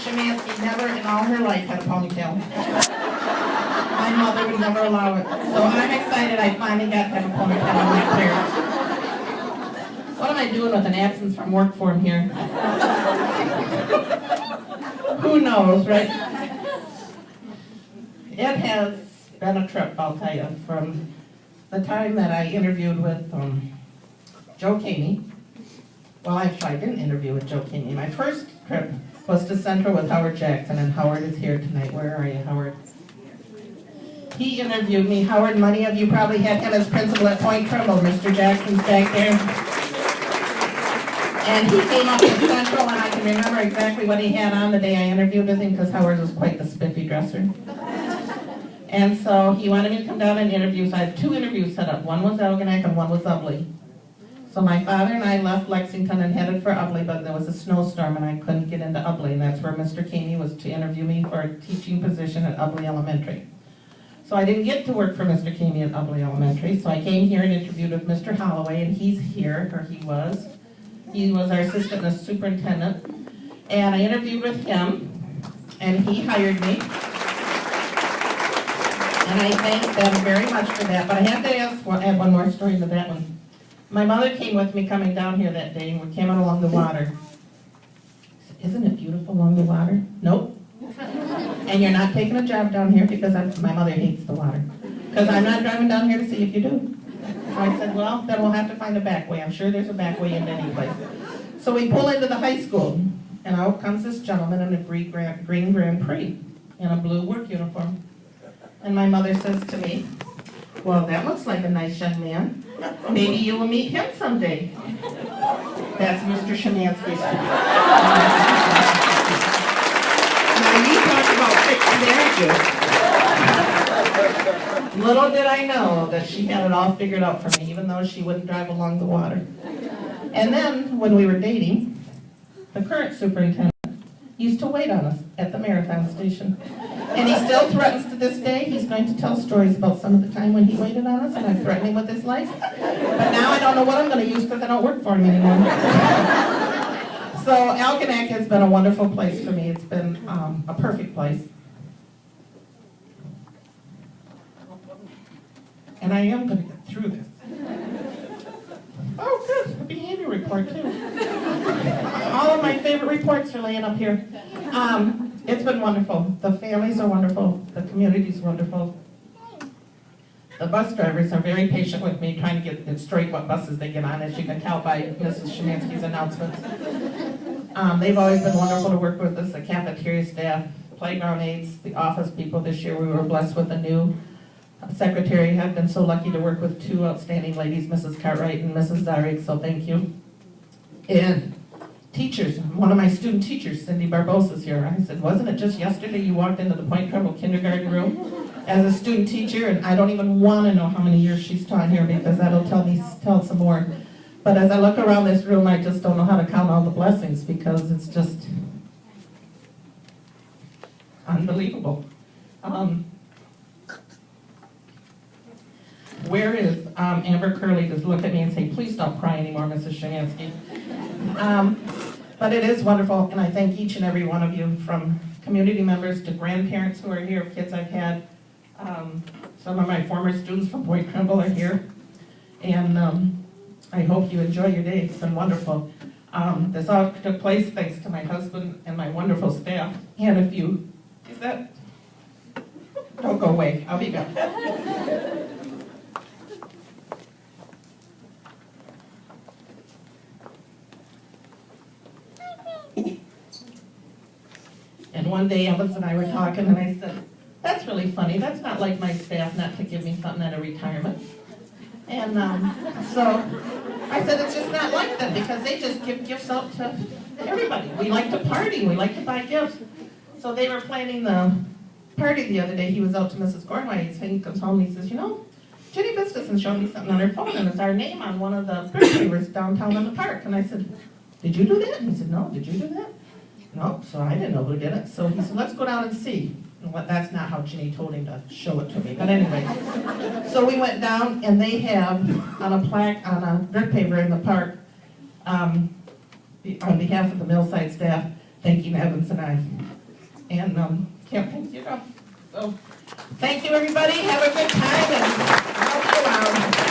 Szymanski never in all her life had a ponytail. My mother would never allow it. So I'm excited I finally got to have a ponytail on my parents. What am I doing with an absence from work form here? Who knows, right? It has been a trip, I'll tell you, from the time that I interviewed with Joe Caney. Well, actually, I didn't interview with Joe Caney. My first trip was to Central with Howard Jackson, and Howard is here tonight. Where are you, Howard? He interviewed me. Howard, many of you probably had him as principal at Point Trumbull. Mr. Jackson's back there. And he came up to Central, and I can remember exactly what he had on the day I interviewed with him, because Howard was quite the spiffy dresser. And so he wanted me to come down and interview, so I had 2 interviews set up. One was Algonac and one was Ubly. So my father and I left Lexington and headed for Ubly, but there was a snowstorm and I couldn't get into Ubly, and that's where Mr. Caney was to interview me for a teaching position at Ubly Elementary. So I didn't get to work for Mr. Caney at Ubly Elementary, so I came here and interviewed with Mr. Holloway, and he's here, or he was. He was our assistant superintendent, and I interviewed with him, and he hired me. And I thank them very much for that, but I have to add one more story to that one. My mother came with me coming down here that day, and we came out along the water. Isn't it beautiful along the water? Nope. And you're not taking a job down here because my mother hates the water. Because I'm not driving down here to see if you do. So I said, well, then we'll have to find a back way. I'm sure there's a back way in any place. So we pull into the high school, and out comes this gentleman in a green Grand Prix in a blue work uniform. And my mother says to me, well, that looks like a nice young man. Maybe you will meet him someday. That's Mr. Szymanski. Now you talk about fixed marriages. Little did I know that she had it all figured out for me, even though she wouldn't drive along the water. And then, when we were dating, the current superintendent used to wait on us at the Marathon station. And he still threatens to this day. He's going to tell stories about some of the time when he waited on us, and I'm threatening with his life. But now I don't know what I'm going to use because I don't work for him anymore. So Algonac has been a wonderful place for me. It's been a perfect place. And I am going to get through this. Oh, good. A behavior report, too. All of my favorite reports are laying up here. It's been wonderful. The families are wonderful. The community's wonderful. The bus drivers are very patient with me, trying to get it straight what buses they get on, as you can tell by Mrs. Szymanski's announcements. They've always been wonderful to work with us, the cafeteria staff, playground aides, the office people. This year we were blessed with a new secretary. I've been so lucky to work with 2 outstanding ladies, Mrs. Cartwright and Mrs. Zarig, so thank you. And teachers, one of my student teachers, Cindy Barbosa, is here. I said, wasn't it just yesterday you walked into the Point Trumbull kindergarten room as a student teacher? And I don't even want to know how many years she's taught here because that'll tell some more. But as I look around this room, I just don't know how to count all the blessings because it's just unbelievable. Where is Amber Curley? Just look at me and say, please don't cry anymore, Mrs. Szymanski. But it is wonderful, and I thank each and every one of you, from community members to grandparents who are here, kids I've had. Some of my former students from Point Trumbull are here. And I hope you enjoy your day. It's been wonderful. This all took place thanks to my husband and my wonderful staff. And if you, don't go away, I'll be back. And one day Elvis and I were talking, and I said, that's really funny. That's not like my staff not to give me something at a retirement. And so I said, it's just not like that because they just give gifts out to everybody. We like to party. We like to buy gifts. So they were planning the party the other day. He was out to Mrs. Gormley. He comes home and he says, you know, Jenny Vistison showed me something on her phone, and it's our name on one of the papers downtown in the park. And I said, did you do that? And he said, no, did you do that? No, so I didn't know who did it. So he said, let's go down and see. And that's not how Ginny told him to show it to me. But anyway, so we went down, and they have on a plaque on a dirt paver in the park, on behalf of the Millside staff, thanking Evans and I. and can't thank you enough. So, thank you, everybody. Have a good time, and I'll be around.